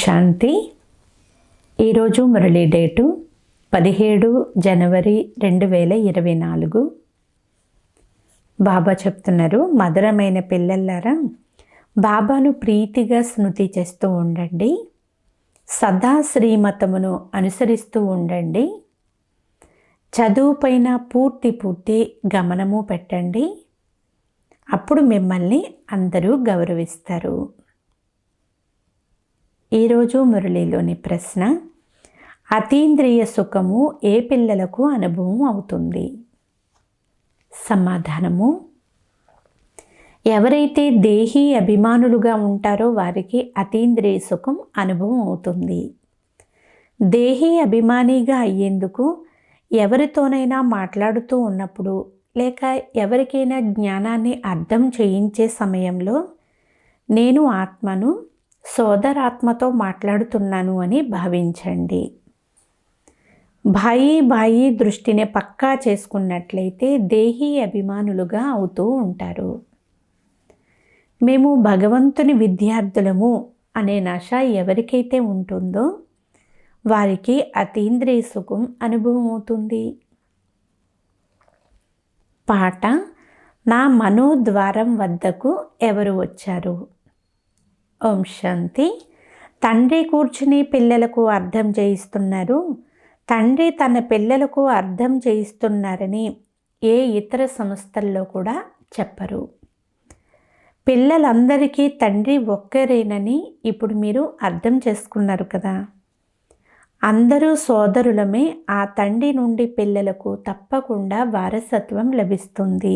శాంతి. ఈరోజు మురళీ డేటు 17 జనవరి 2024. బాబా చెప్తున్నారు, మధురమైన పిల్లలారా, బాబాను ప్రీతిగా స్మృతి చేస్తూ ఉండండి, సదా శ్రీమతమును అనుసరిస్తూ ఉండండి, చదువుపైన పూర్తి గమనము పెట్టండి. అప్పుడు మిమ్మల్ని అందరూ గౌరవిస్తారు. ఈరోజు మురళీలోని ప్రశ్న, అతీంద్రియ సుఖము ఏ పిల్లలకు అనుభవం అవుతుంది? సమాధానము, ఎవరైతే దేహీ అభిమానులుగా ఉంటారో వారికి అతీంద్రియ సుఖం అనుభవం అవుతుంది. దేహీ అభిమానిగా అయ్యేందుకు ఎవరితోనైనా మాట్లాడుతూ ఉన్నప్పుడు లేక ఎవరికైనా జ్ఞానాన్ని అర్థం చేయించే సమయంలో నేను ఆత్మను సోదరాత్మతో మాట్లాడుతున్నాను అని భావించండి. భాయి దృష్టిని పక్కా చేసుకున్నట్లయితే దేహీ అభిమానులుగా అవుతూ ఉంటారు. మేము భగవంతుని విద్యార్థులము అనే నశ ఎవరికైతే ఉంటుందో వారికి అతీంద్రియ సుఖం అనుభవం అవుతుంది. పాట, నా మనోద్వారం వద్దకు ఎవరు వచ్చారు? ఓం శాంతి. తండ్రి కూర్చుని పిల్లలకు అర్థం చేయిస్తున్నారు. తండ్రి తన పిల్లలకు అర్థం చేయిస్తున్నారని ఏ ఇతర సంస్థల్లో కూడా చెప్పరు. పిల్లలందరికీ తండ్రి ఒక్కరేనని ఇప్పుడు మీరు అర్థం చేసుకున్నారు కదా. అందరూ సోదరులమే. ఆ తండ్రి నుండి పిల్లలకు తప్పకుండా వారసత్వం లభిస్తుంది.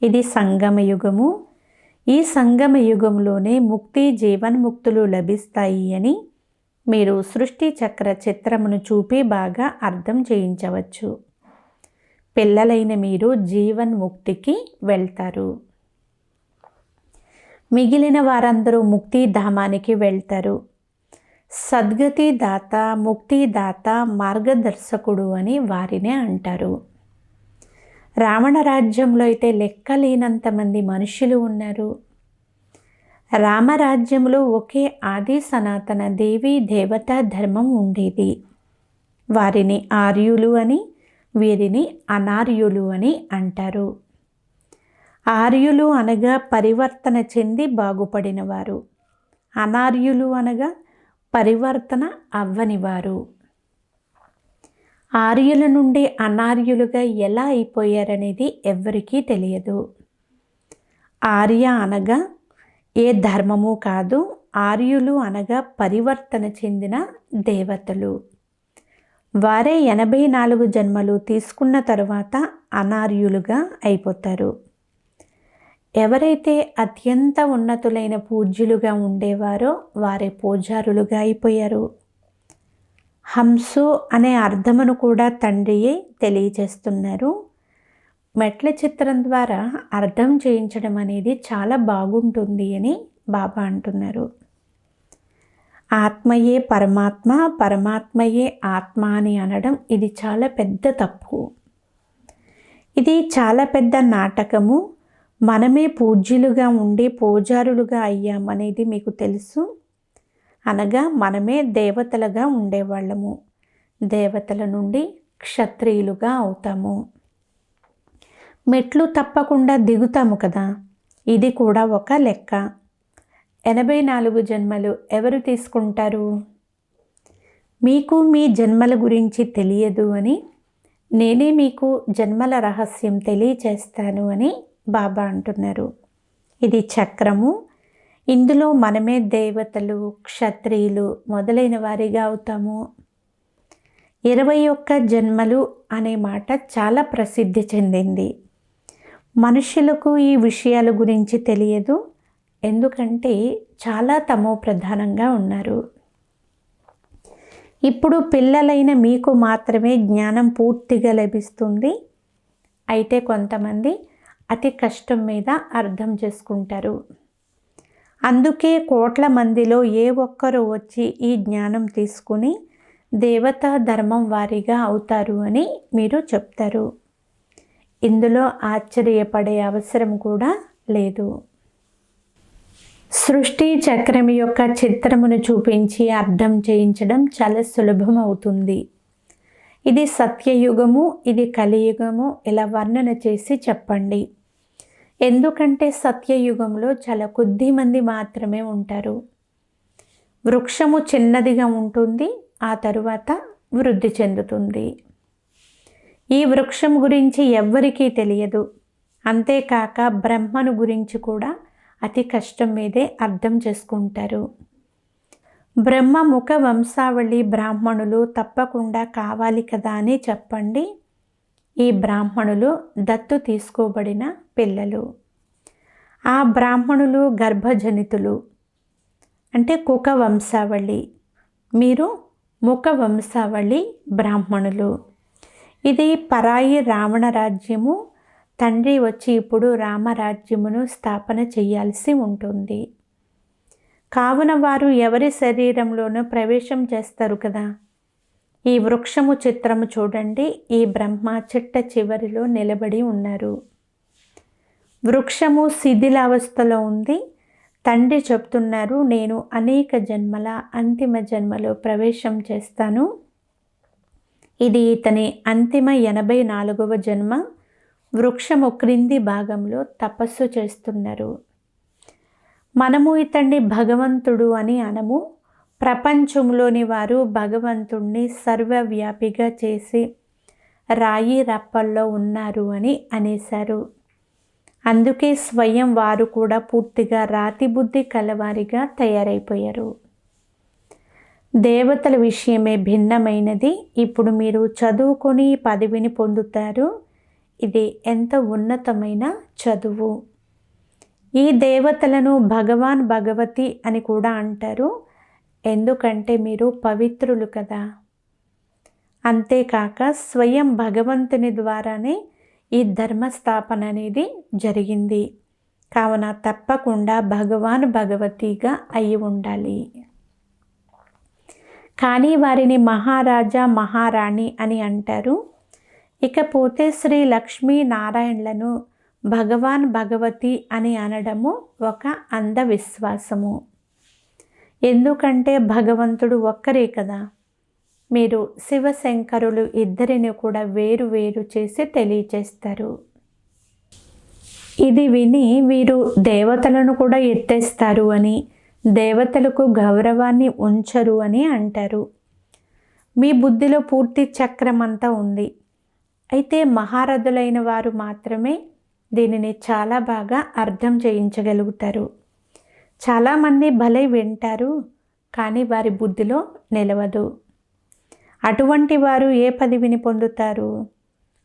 ఇది సంగమ యుగము. ఈ సంగమ యుగంలోనే ముక్తి, జీవన్ముక్తులు లభిస్తాయి అని మీరు సృష్టి చక్ర చిత్రమును చూపి బాగా అర్థం చేయించవచ్చు. పిల్లలైన మీరు జీవన్ముక్తికి వెళ్తారు. మిగిలిన వారందరూ ముక్తిధామానికి వెళ్తారు. సద్గతి దాత, ముక్తిదాత, మార్గదర్శకుడు అని వారినే అంటారు. రావణ రాజ్యంలో అయితే లెక్కలేనంతమంది మనుషులు ఉన్నారు. రామరాజ్యంలో ఒకే ఆది సనాతన దేవీ దేవతా ధర్మం ఉండేది. వారిని ఆర్యులు అని, వీరిని అనార్యులు అని అంటారు. ఆర్యులు అనగా పరివర్తన చెంది బాగుపడినవారు. అనార్యులు అనగా పరివర్తన అవ్వనివారు. ఆర్యుల నుండి అనార్యులుగా ఎలా అయిపోయారనేది ఎవ్వరికీ తెలియదు. ఆర్య అనగా ఏ ధర్మము కాదు. ఆర్యులు అనగా పరివర్తన చెందిన దేవతలు. వారే 84 జన్మలు తీసుకున్న తరువాత అనార్యులుగా అయిపోతారు. ఎవరైతే అత్యంత ఉన్నతులైన పూజ్యులుగా ఉండేవారో వారే పూజారులుగా అయిపోయారు. హంసు అనే అర్థమును కూడా తండ్రియే తెలియచేస్తున్నారు. మెట్ల చిత్రం ద్వారా అర్థం చేయించడం అనేది చాలా బాగుంటుంది అని బాబా అంటున్నారు. ఆత్మయే పరమాత్మ, పరమాత్మయే ఆత్మ అని అనడం ఇది చాలా పెద్ద తప్పు. ఇది చాలా పెద్ద నాటకము. మనమే పూజ్యులుగా ఉండి పూజారులుగా అయ్యామనేది మీకు తెలుసు. అనగా మనమే దేవతలుగా ఉండేవాళ్ళము. దేవతల నుండి క్షత్రియులుగా అవుతాము. మెట్లు తప్పకుండా దిగుతాము కదా. ఇది కూడా ఒక లెక్క. 84 జన్మలు ఎవరు తీసుకుంటారు? మీకు మీ జన్మల గురించి తెలియదు అని, నేనే మీకు జన్మల రహస్యం తెలియచేస్తాను అని బాబా అంటున్నారు. ఇది చక్రము. ఇందులో మనమే దేవతలు, క్షత్రియులు మొదలైన వారిగా అవుతాము. 21 జన్మలు అనే మాట చాలా ప్రసిద్ధి చెందింది. మనుషులకు ఈ విషయాల గురించి తెలియదు. ఎందుకంటే చాలా తమో ప్రధానంగా ఉన్నారు. ఇప్పుడు పిల్లలైన మీకు మాత్రమే జ్ఞానం పూర్తిగా లభిస్తుంది. అయితే కొంతమంది అతి కష్టం మీద అర్థం చేసుకుంటారు. అందుకే కోట్ల మందిలో ఏ ఒక్కరు వచ్చి ఈ జ్ఞానం తీసుకుని దేవతా ధర్మం వారిగా అవుతారు అని మీరు చెప్తారు. ఇందులో ఆశ్చర్యపడే అవసరం కూడా లేదు. సృష్టి చక్రం యొక్క చిత్రమును చూపించి అర్థం చేయించడం చాలా సులభం అవుతుంది. ఇది సత్యయుగము, ఇది కలియుగము, ఇలా వర్ణన చేసి చెప్పండి. ఎందుకంటే సత్యయుగంలో చాలా కొద్ది మంది మాత్రమే ఉంటారు. వృక్షము చిన్నదిగా ఉంటుంది, ఆ తరువాత వృద్ధి చెందుతుంది. ఈ వృక్షం గురించి ఎవ్వరికీ తెలియదు. అంతేకాక బ్రహ్మను గురించి కూడా అతి కష్టం మీదే అర్థం చేసుకుంటారు. బ్రహ్మ ముఖ వంశావళి బ్రాహ్మణులు తప్పకుండా కావాలి కదా అని చెప్పండి. ఈ బ్రాహ్మణులు దత్తు తీసుకోబడిన పిల్లలు. ఆ బ్రాహ్మణులు గర్భజనితులు, అంటే కుక వంశావళి. మీరు ముఖ వంశావళి బ్రాహ్మణులు. ఇది పరాయి రావణ రాజ్యము. తండ్రి వచ్చి ఇప్పుడు రామరాజ్యమును స్థాపన చేయాల్సి ఉంటుంది. కావున వారు ఎవరి శరీరంలోనూ ప్రవేశం చేస్తారు కదా. ఈ వృక్షము చిత్రము చూడండి. ఈ బ్రహ్మ చిట్ట చివరిలో నిలబడి ఉన్నారు. వృక్షము శిథిలావస్థలో ఉంది. తండ్రి చెప్తున్నారు, నేను అనేక జన్మల అంతిమ జన్మలో ప్రవేశం చేస్తాను. ఇది ఇతని అంతిమ 84వ జన్మ. వృక్షము క్రింది భాగంలో తపస్సు చేస్తున్నారు. మనము ఇతన్ని భగవంతుడు అని అనము. ప్రపంచంలోని వారు భగవంతుణ్ణి సర్వవ్యాపిగా చేసి రాయి రప్పల్లో ఉన్నారు అని అనేశారు. అందుకే స్వయం వారు కూడా పూర్తిగా రాతి బుద్ధి కలవారిగా తయారైపోయారు. దేవతల విషయమే భిన్నమైనది. ఇప్పుడు మీరు చదువుకొని పదవిని పొందుతారు. ఇది ఎంత ఉన్నతమైన చదువు. ఈ దేవతలను భగవాన్ భగవతి అని కూడా అంటారు. ఎందుకంటే మీరు పవిత్రులు కదా. అంతేకాక స్వయం భగవంతుని ద్వారానే ఈ ధర్మస్థాపన అనేది జరిగింది. కావున తప్పకుండా భగవాన్ భగవతిగా అయి ఉండాలి. కానీ వారిని మహారాజా మహారాణి అని అంటారు. ఇకపోతే శ్రీ లక్ష్మీ నారాయణలను భగవాన్ భగవతి అని అనడము ఒక అంధవిశ్వాసము. ఎందుకంటే భగవంతుడు ఒక్కరే కదా. మీరు శివశంకరులు ఇద్దరిని కూడా వేరు వేరు చేసి తెలియచేస్తారు. ఇది విని వీరు దేవతలను కూడా ఎత్తేస్తారు అని, దేవతలకు గౌరవాన్ని ఉంచరు అని అంటారు. మీ బుద్ధిలో పూర్తి చక్రం అంతా ఉంది. అయితే మహారథులైన వారు మాత్రమే దీనిని చాలా బాగా అర్థం చేయించగలుగుతారు. చాలామంది భలే వింటారు, కానీ వారి బుద్ధిలో నిలవదు. అటువంటి వారు ఏ పదవిని పొందుతారు?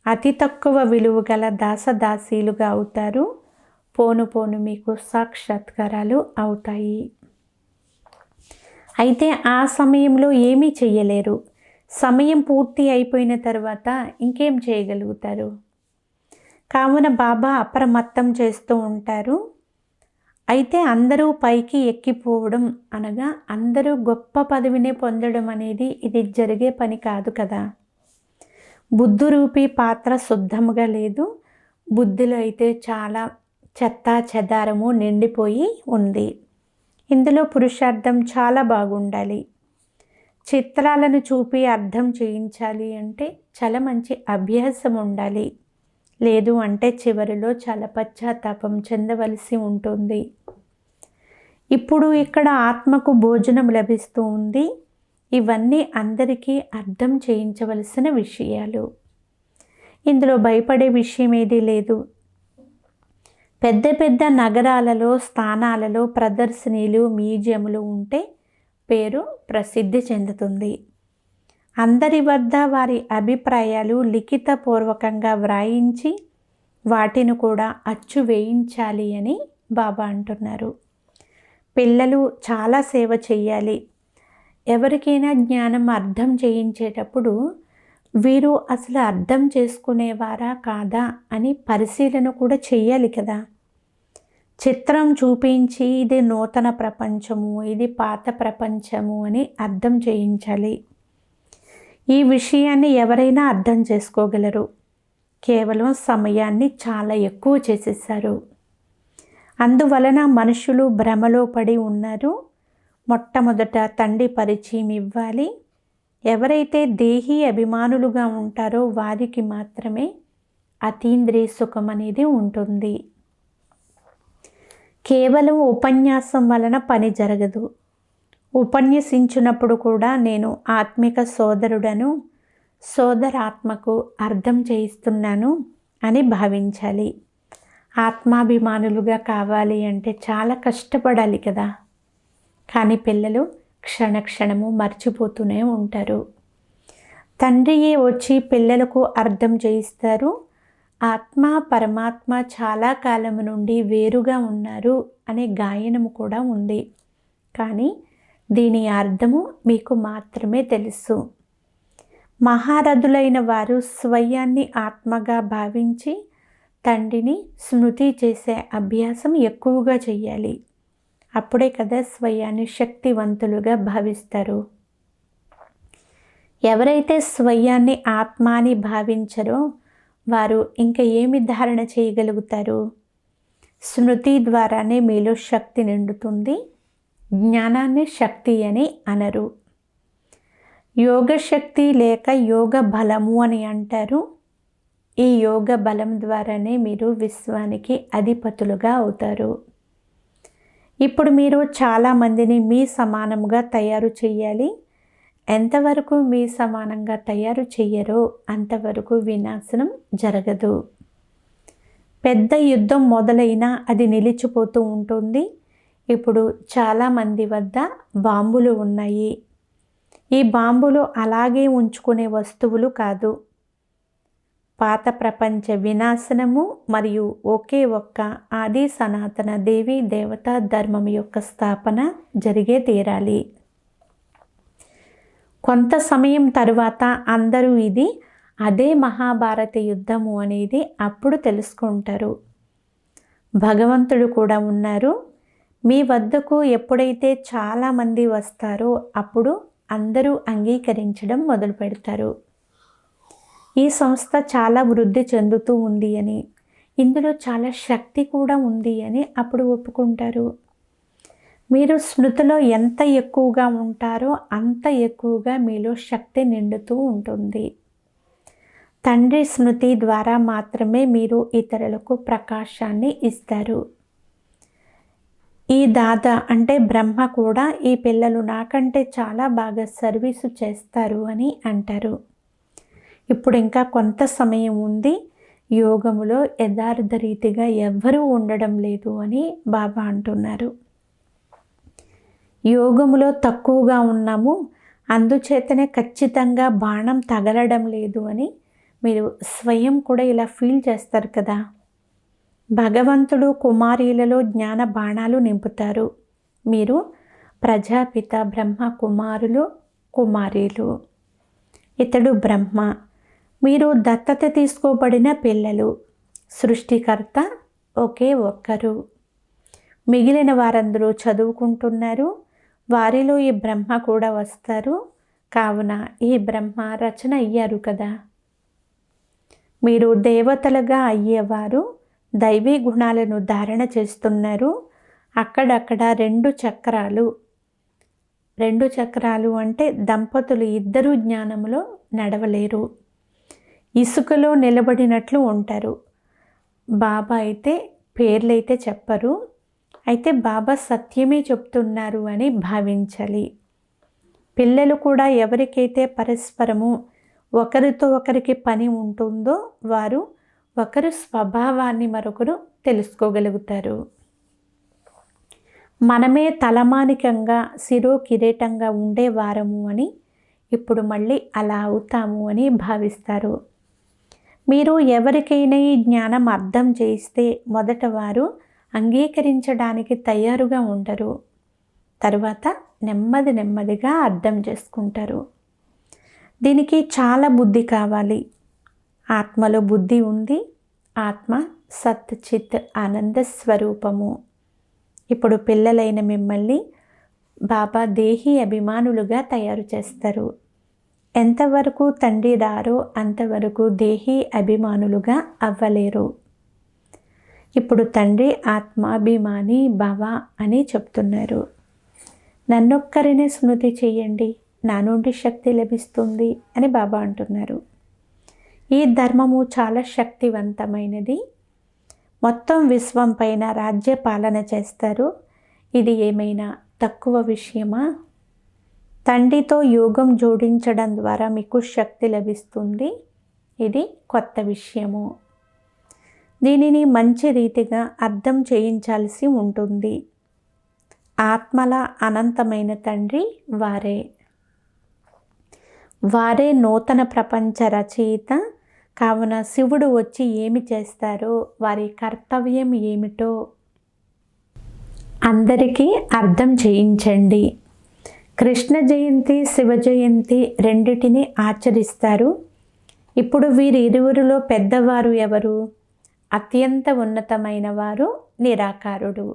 అతి తక్కువ విలువ గల దాసదాసీలుగా అవుతారు. పోను పోను మీకు సాక్షాత్కారాలు అవుతాయి. అయితే ఆ సమయంలో ఏమీ చెయ్యలేరు. సమయం పూర్తి అయిపోయిన తర్వాత ఇంకేం చేయగలుగుతారు? కావున బాబా అప్రమత్తం చేస్తూ ఉంటారు. అయితే అందరూ పైకి ఎక్కిపోవడం అనగా అందరూ గొప్ప పదవిని పొందడం అనేది ఇది జరిగే పని కాదు కదా. బుద్ధురూపి పాత్ర శుద్ధముగా లేదు. బుద్ధిలో అయితే చాలా చెత్త చెదారము నిండిపోయి ఉంది. ఇందులో పురుషార్థం చాలా బాగుండాలి. చిత్రాలను చూపి అర్థం చేయించాలి అంటే చాలా మంచి అభ్యాసం ఉండాలి. లేదు అంటే చివరిలో చాలా పశ్చాత్తాపం చెందవలసి ఉంటుంది. ఇప్పుడు ఇక్కడ ఆత్మకు భోజనం లభిస్తూ ఉంది. ఇవన్నీ అందరికీ అర్థం చేయించవలసిన విషయాలు. ఇందులో భయపడే విషయం ఏదీ లేదు. పెద్ద పెద్ద నగరాలలో స్థానాలలో ప్రదర్శనీలు మ్యూజియంలు ఉంటే పేరు ప్రసిద్ధి చెందుతుంది. అందరి వద్ద వారి అభిప్రాయాలు లిఖితపూర్వకంగా వ్రాయించి వాటిని కూడా అచ్చు వేయించాలి అని బాబా అంటున్నారు. పిల్లలు చాలా సేవ చేయాలి. ఎవరికైనా జ్ఞానం అర్థం చేయించేటప్పుడు వీరు అసలు అర్థం చేసుకునేవారా కాదా అని పరిశీలన కూడా చేయాలి కదా. చిత్రం చూపించి ఇది నూతన ప్రపంచము, ఇది పాత ప్రపంచము అని అర్థం చేయించాలి. ఈ విషయాన్ని ఎవరైనా అర్థం చేసుకోగలరు. కేవలం సమయాన్ని చాలా ఎక్కువ చేసేసారు. అందువలన మనుషులు భ్రమలో పడి ఉన్నారు. మొట్టమొదట తండ్రి పరిచయం ఇవ్వాలి. ఎవరైతే దేహీ అభిమానులుగా ఉంటారో వారికి మాత్రమే అతీంద్రియ సుఖం అనేది ఉంటుంది. కేవలం ఉపన్యాసం వలన పని జరగదు. ఉపన్యసించినప్పుడు కూడా నేను ఆత్మిక సోదరుడను, సోదరాత్మకు అర్థం చేయిస్తున్నాను అని భావించాలి. ఆత్మాభిమానులుగా కావాలి అంటే చాలా కష్టపడాలి కదా. కానీ పిల్లలు క్షణక్షణము మర్చిపోతూనే ఉంటారు. తండ్రియే వచ్చి పిల్లలకు అర్థం చేయిస్తారు. ఆత్మ పరమాత్మ చాలా కాలం నుండి వేరుగా ఉన్నారు అనే గాయనము కూడా ఉంది. కానీ దీని అర్థము మీకు మాత్రమే తెలుసు. మహారథులైన వారు స్వయాన్ని ఆత్మగా భావించి తండ్రిని స్మృతి చేసే అభ్యాసం ఎక్కువగా చేయాలి. అప్పుడే కదా స్వయాన్ని శక్తివంతులుగా భావిస్తారు. ఎవరైతే స్వయాన్ని ఆత్మ అని భావించరో వారు ఇంకా ఏమి ధారణ చేయగలుగుతారు? స్మృతి ద్వారానే మీలో శక్తి నిండుతుంది. జ్ఞానాన్ని శక్తి అని అనరు. యోగ శక్తి లేక యోగ బలము అని అంటారు. ఈ యోగ బలం ద్వారానే మీరు విశ్వానికి అధిపతులుగా అవుతారు. ఇప్పుడు మీరు చాలామందిని మీ సమానంగా తయారు చేయాలి. ఎంతవరకు మీ సమానంగా తయారు చెయ్యరో అంతవరకు వినాశనం జరగదు. పెద్ద యుద్ధం మొదలైనా అది నిలిచిపోతూ ఉంటుంది. ఇప్పుడు చాలామంది వద్ద బాంబులు ఉన్నాయి. ఈ బాంబులు అలాగే ఉంచుకునే వస్తువులు కాదు. పాత ప్రపంచ వినాశనము మరియు ఒకే ఒక్క ఆది సనాతన దేవి దేవతా ధర్మం యొక్క స్థాపన జరిగే తీరాలి. కొంత సమయం తరువాత అందరూ ఇది అదే మహాభారత యుద్ధము అనేది అప్పుడు తెలుసుకుంటారు. భగవంతుడు కూడా ఉన్నారు. మీ వద్దకు ఎప్పుడైతే చాలామంది వస్తారో అప్పుడు అందరూ అంగీకరించడం మొదలు పెడతారు. ఈ సంస్థ చాలా వృద్ధి చెందుతూ ఉంది అని, ఇందులో చాలా శక్తి కూడా ఉంది అని అప్పుడు ఒప్పుకుంటారు. మీరు స్మృతిలో ఎంత ఎక్కువగా ఉంటారో అంత ఎక్కువగా మీలో శక్తి నిండుతూ ఉంటుంది. తండ్రి స్మృతి ద్వారా మాత్రమే మీరు ఇతరులకు ప్రకాశాన్ని ఇస్తారు. ఈ దాదా అంటే బ్రహ్మ కూడా ఈ పిల్లలు నాకంటే చాలా బాగా సర్వీసు చేస్తారు అని అంటారు. ఇప్పుడు ఇంకా కొంత సమయం ఉంది. యోగములో యథార్థ రీతిగా ఎవ్వరూ ఉండడం లేదు అని బాబా అంటున్నారు. యోగములో తక్కువగా ఉన్నాము, అందుచేతనే ఖచ్చితంగా బాణం తగలడం లేదు అని మీరు స్వయం కూడా ఇలా ఫీల్ చేస్తారు కదా. భగవంతుడు కుమారీలలో జ్ఞాన బాణాలు నింపుతారు. మీరు ప్రజాపిత బ్రహ్మ కుమారులు కుమారీలు. ఇతడు బ్రహ్మ, మీరు దత్తత తీసుకోబడిన పిల్లలు. సృష్టికర్త ఒకే ఒక్కరు. మిగిలిన వారందరూ చదువుకుంటున్నారు. వారిలో ఈ బ్రహ్మ కూడా వస్తారు. కావున ఈ బ్రహ్మ రచన అయ్యారు కదా. మీరు దేవతలుగా అయ్యేవారు దైవీ గుణాలను ధారణ చేస్తున్నారు. అక్కడక్కడ రెండు చక్రాలు అంటే దంపతులు ఇద్దరు జ్ఞానంలో నడవలేరు. ఇసుకలో నిలబడినట్లు ఉంటారు. బాబా అయితే పేర్లైతే చెప్పరు. అయితే బాబా సత్యమే చెప్తున్నారు అని భావించాలి. పిల్లలు కూడా ఎవరికైతే పరస్పరము ఒకరితో ఒకరికి పని ఉంటుందో వారు ఒకరు స్వభావాన్ని మరొకరు తెలుసుకోగలుగుతారు. మనమే తలమానికంగా శిరో కిరీటంగా ఉండేవారము అని ఇప్పుడు మళ్ళీ అలా అవుతాము అని భావిస్తారు. మీరు ఎవరికైనా ఈ జ్ఞానం అర్థం చేయిస్తే మొదట వారు అంగీకరించడానికి తయారుగా ఉండరు. తరువాత నెమ్మదిగా అర్థం చేసుకుంటారు. దీనికి చాలా బుద్ధి కావాలి. ఆత్మలో బుద్ధి ఉంది. ఆత్మ సత్ చిత్ ఆనంద స్వరూపము. ఇప్పుడు పిల్లలైన మిమ్మల్ని బాబా దేహీ అభిమానులుగా తయారు చేస్తారు. ఎంతవరకు తండ్రి రారో అంతవరకు దేహీ అభిమానులుగా అవ్వలేరు. ఇప్పుడు తండ్రి ఆత్మాభిమాని భవ అని చెప్తున్నారు. నన్నొక్కరినే స్మృతి చెయ్యండి, నా నుండి శక్తి లభిస్తుంది అని బాబా అంటున్నారు. ఈ ధర్మము చాలా శక్తివంతమైనది. మొత్తం విశ్వం పైన రాజ్య పాలన చేస్తారు. ఇది ఏమైనా తక్కువ విషయమా? తండ్రితో యోగం జోడించడం ద్వారా మీకు శక్తి లభిస్తుంది. ఇది కొత్త విషయము. దీనిని మంచి రీతిగా అర్థం చేయించాల్సి ఉంటుంది. ఆత్మల అనంతమైన తండ్రి వారే నూతన ప్రపంచ రచయిత. కావున శివుడు వచ్చి ఏమి చేస్తారో, వారి కర్తవ్యం ఏమిటో అందరికీ అర్థం చేయించండి. కృష్ణ జయంతి, శివ జయంతి రెండిటిని ఆచరిస్తారు. ఇప్పుడు వీరిరువురిలో పెద్దవారు ఎవరు? అత్యంత ఉన్నతమైన వారు నిరాకారుడు.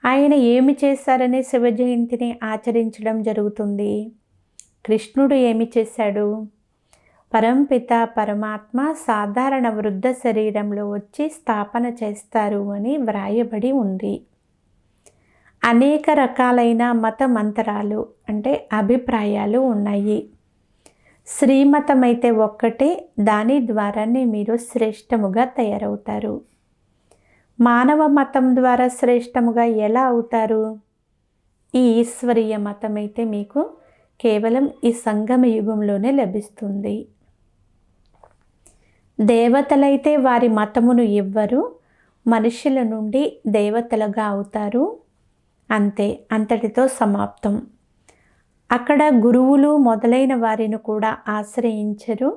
ఆయన ఏమి చేశారనే శివ జయంతిని ఆచరించడం జరుగుతుంది. కృష్ణుడు ఏమి చేశాడు? పరంపిత పరమాత్మ సాధారణ వృద్ధ శరీరంలో వచ్చి స్థాపన చేస్తారు అని వ్రాయబడి ఉంది. అనేక రకాలైన మత మంత్రాలు అంటే అభిప్రాయాలు ఉన్నాయి. శ్రీమతం అయితే ఒక్కటే, దాని ద్వారానే మీరు శ్రేష్టముగా తయారవుతారు. మానవ మతం ద్వారా శ్రేష్టముగా ఎలా అవుతారు? ఈ ఈశ్వరీయ మతం అయితే మీకు కేవలం ఈ సంగమ యుగంలోనే లభిస్తుంది. దేవతలైతే వారి మతమును ఇవ్వరు, మనుషుల నుండి దేవతలుగా అవుతారు. అంతే, అంతటితో సమాప్తం. అక్కడ గురువులు మొదలైన వారిని కూడా ఆశ్రయించరు.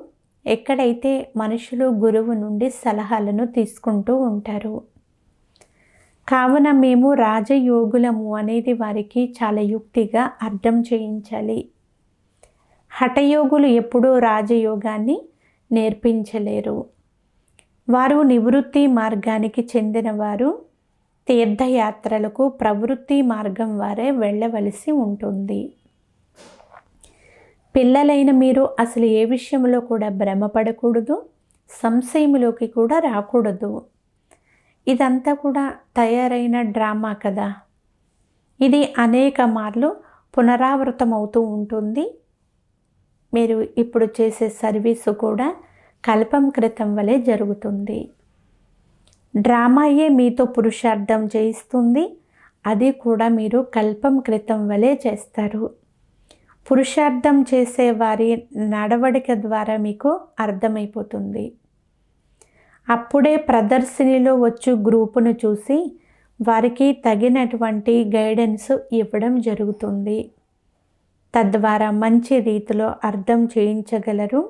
ఎక్కడైతే మనుషులు గురువు నుండి సలహాలను తీసుకుంటూ ఉంటారు. కావున మేము రాజయోగులము అనేది వారికి చాలా యుక్తిగా అర్థం చేయించాలి. హఠయోగులు ఎప్పుడూ రాజయోగాన్ని నేర్పించలేరు. వారు నివృత్తి మార్గానికి చెందినవారు. తీర్థయాత్రలకు ప్రవృత్తి మార్గం వారే వెళ్ళవలసి ఉంటుంది. పిల్లలైన మీరు అసలు ఏ విషయంలో కూడా భ్రమపడకూడదు, సంశయంలోకి కూడా రాకూడదు. ఇదంతా కూడా తయారైన డ్రామా కదా. ఇది అనేక మార్లు పునరావృతమవుతూ ఉంటుంది. మీరు ఇప్పుడు చేసే సర్వీసు కూడా కల్పం క్రితం వలె జరుగుతుంది. డ్రామాయే మీతో పురుషార్థం చేయిస్తుంది. అది కూడా మీరు కల్పం క్రితం వలె చేస్తారు. పురుషార్థం చేసే వారి నడవడిక ద్వారా మీకు అర్థమైపోతుంది. అప్పుడే ప్రదర్శనలో వచ్చు గ్రూపును చూసి వారికి తగినటువంటి గైడెన్స్ ఇవ్వడం జరుగుతుంది. తద్వారా మంచి రీతిలో అర్థం చేయించగలరు.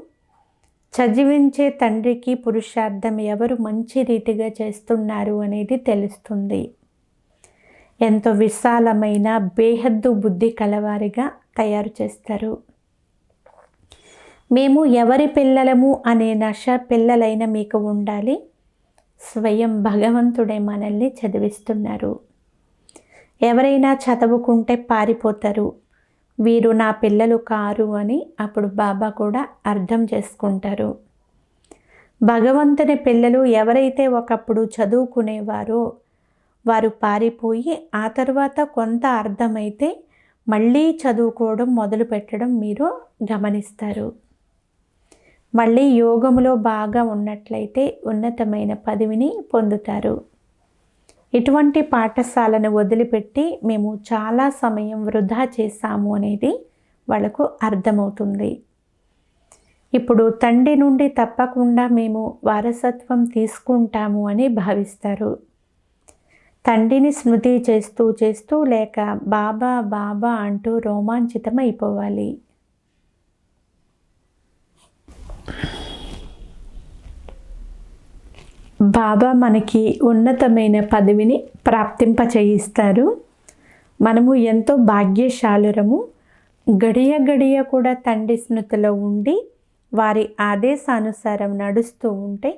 చదివించే తండ్రికి పురుషార్థం ఎవరు మంచి రీతిగా చేస్తున్నారు అనేది తెలుస్తుంది. ఎంతో విశాలమైన బేహద్దు బుద్ధి కలవారిగా తయారు చేస్తారు. మేము ఎవరి పిల్లలము అనే నష పిల్లలైన మీకు ఉండాలి. స్వయం భగవంతుడే మనల్ని చదివిస్తున్నారు. ఎవరైనా చదువుకుంటే పారిపోతారు, వీరు నా పిల్లలు కారు అని అప్పుడు బాబా కూడా అర్థం చేసుకుంటారు. భగవంతుని పిల్లలు ఎవరైతే ఒకప్పుడు చదువుకునేవారో వారు పారిపోయి ఆ తర్వాత కొంత అర్థమైతే మళ్ళీ చదువుకోవడం మొదలు పెట్టడం మీరు గమనిస్తారు. మళ్ళీ యోగములో బాగా ఉన్నట్లయితే ఉన్నతమైన పదవిని పొందుతారు. ఇటువంటి పాఠశాలను వదిలిపెట్టి మేము చాలా సమయం వృధా చేశాము అనేది వాళ్ళకు అర్థమవుతుంది. ఇప్పుడు తండ్రి నుండి తప్పకుండా మేము వారసత్వం తీసుకుంటాము అని భావిస్తారు. తండ్రిని స్మృతి చేస్తూ చేస్తూ లేక బాబా బాబా అంటూ రోమాంచితం అయిపోవాలి. బాబా మనకి ఉన్నతమైన పదవిని ప్రాప్తింప చేయిస్తారు. మనము ఎంతో భాగ్యశాలురము. గడియ గడియ కూడా తండ్రి స్మృతిలో ఉండి వారి ఆదేశానుసారం నడుస్తూ ఉంటే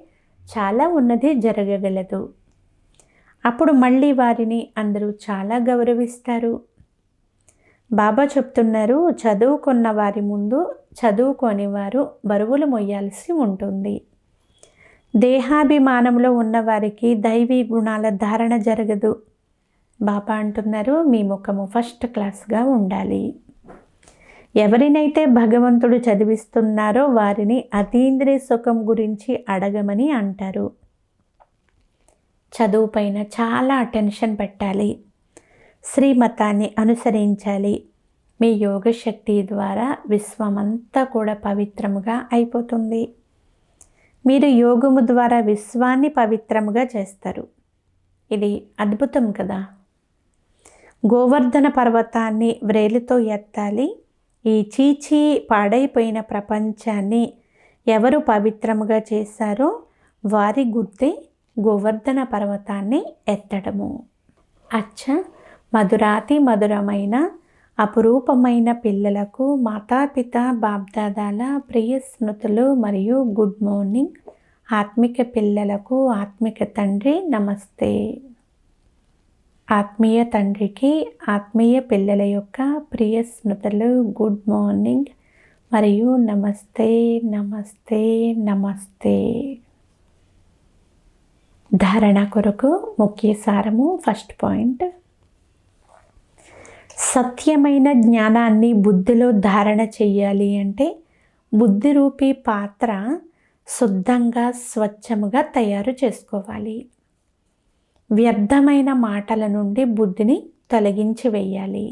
చాలా ఉన్నది జరగగలదు. అప్పుడు మళ్ళీ వారిని అందరూ చాలా గౌరవిస్తారు. బాబా చెప్తున్నారు, చదువుకున్న వారి ముందు చదువుకోని వారు బరువులు మొయ్యాల్సి ఉంటుంది. దేహాభిమానంలో ఉన్నవారికి దైవీ గుణాల ధారణ జరగదు. బాబా అంటున్నారు, మీ ముఖము ఫస్ట్ క్లాస్గా ఉండాలి. ఎవరినైతే భగవంతుడు చదివిస్తున్నారో వారిని అతీంద్రియ సుఖం గురించి అడగమని అంటారు. చదువు పైన చాలా అటెన్షన్ పెట్టాలి. శ్రీమతాన్ని అనుసరించాలి. మీ యోగశక్తి ద్వారా విశ్వమంతా కూడా పవిత్రముగా అయిపోతుంది. మీరు యోగము ద్వారా విశ్వాన్ని పవిత్రముగా చేస్తారు. ఇది అద్భుతం కదా. గోవర్ధన పర్వతాన్ని వ్రేలితో ఎత్తాలి. ఈ చీచీ పాడైపోయిన ప్రపంచాన్ని ఎవరు పవిత్రముగా చేశారో వారి గుర్తే గోవర్ధన పర్వతాన్ని ఎత్తడము. మధురాతి మధురమైన అపురూపమైన పిల్లలకు మాతాపిత బాప్దాదాల ప్రియ స్మృతులు మరియు గుడ్ మార్నింగ్. ఆత్మిక పిల్లలకు ఆత్మిక తండ్రి నమస్తే. ఆత్మీయ తండ్రికి ఆత్మీయ పిల్లల యొక్క ప్రియ స్మృతులు, గుడ్ మార్నింగ్ మరియు నమస్తే నమస్తే నమస్తే. ధారణ కొరకు ముఖ్య సారము. ఫస్ట్ పాయింట్, సత్యమైన జ్ఞానాన్ని బుద్ధిలో ధారణ చెయ్యాలి అంటే బుద్ధి రూపీ పాత్ర శుద్ధంగా స్వచ్ఛముగా తయారు చేసుకోవాలి. వ్యర్థమైన మాటల నుండి బుద్ధిని తొలగించి వేయాలి.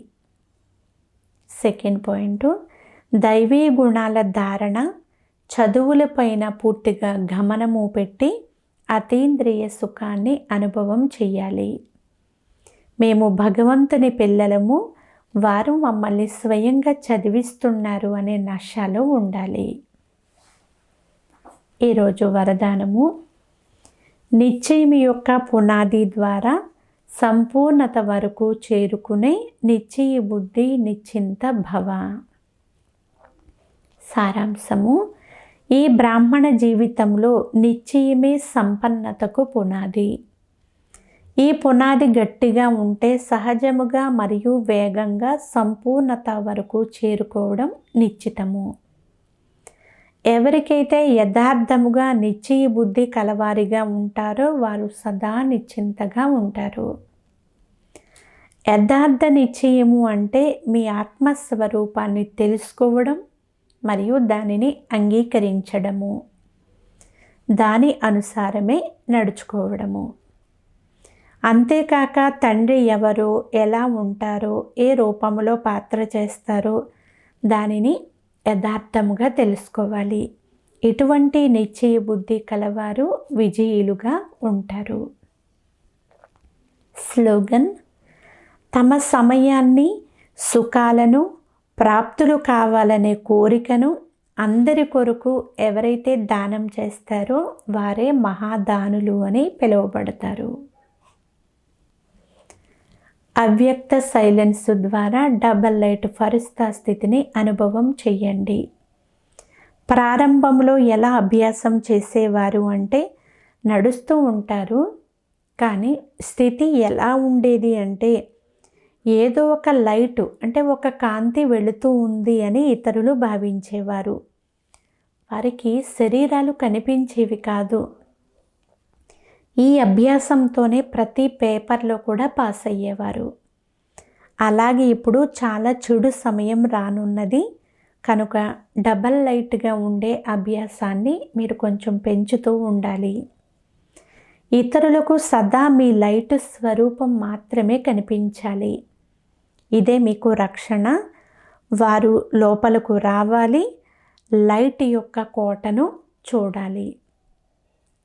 సెకండ్ పాయింట్, దైవీ గుణాల ధారణ చదువులపైన పూర్తిగా గమనము పెట్టి అతీంద్రియ సుఖాన్ని అనుభవం చెయ్యాలి. మేము భగవంతుని పిల్లలము, వారు మమ్మల్ని స్వయంగా చదివిస్తున్నారు అనే నషలో ఉండాలి. ఈరోజు వరదానము, నిశ్చయం యొక్క పునాది ద్వారా సంపూర్ణత వరకు చేరుకునే నిశ్చయ బుద్ధి నిశ్చింత భవ. సారాంశము, ఈ బ్రాహ్మణ జీవితంలో నిశ్చయమే సంపన్నతకు పునాది. ఈ పునాది గట్టిగా ఉంటే సహజముగా మరియు వేగంగా సంపూర్ణత వరకు చేరుకోవడం నిశ్చితము. ఎవరికైతే యథార్థముగా నిశ్చయ బుద్ధి కలవారిగా ఉంటారో వారు సదా నిశ్చింతగా ఉంటారు. యథార్థ నిశ్చయము అంటే మీ ఆత్మస్వరూపాన్ని తెలుసుకోవడం మరియు దానిని అంగీకరించడము, దాని అనుసారమే నడుచుకోవడము. అంతేకాక తండ్రి ఎవరో, ఎలా ఉంటారో, ఏ రూపంలో పాత్ర చేస్తారో దానిని యథార్థముగా తెలుసుకోవాలి. ఇటువంటి నిశ్చయ బుద్ధి కలవారు విజయులుగా ఉంటారు. స్లోగన్, తమ సమయాన్ని, సుఖాలను, ప్రాప్తులు కావాలనే కోరికను అందరి కొరకు ఎవరైతే దానం చేస్తారో వారే మహాదానులు అని పిలువబడతారు. అవ్యక్త సైలెన్స్ ద్వారా డబల్ లైట్ ఫరిస్తా స్థితిని అనుభవం చెయ్యండి. ప్రారంభంలో ఎలా అభ్యాసం చేసేవారు అంటే నడుస్తూ ఉంటారు, కానీ స్థితి ఎలా ఉండేది అంటే ఏదో ఒక లైటు అంటే ఒక కాంతి వెళుతూ ఉంది అని ఇతరులు భావించేవారు. వారికి శరీరాలు కనిపించేవి కాదు. ఈ అభ్యాసంతోనే ప్రతి పేపర్లో కూడా పాస్ అయ్యేవారు. అలాగే ఇప్పుడు చాలా చెడు సమయం రానున్నది కనుక డబల్ లైట్గా ఉండే అభ్యాసాన్ని మీరు కొంచెం పెంచుతూ ఉండాలి. ఇతరులకు సదా మీ లైట్ స్వరూపం మాత్రమే కనిపించాలి. ఇదే మీకు రక్షణ. వారు లోపలకు రావాలి, లైట్ యొక్క కోటను చూడాలి.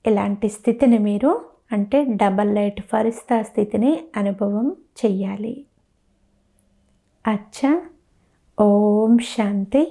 ఇలాంటి స్థితిని మీరు అంటే డబల్ లైట్ ఫరిస్తా స్థితిని అనుభవం చెయ్యాలి. ఓం శాంతి.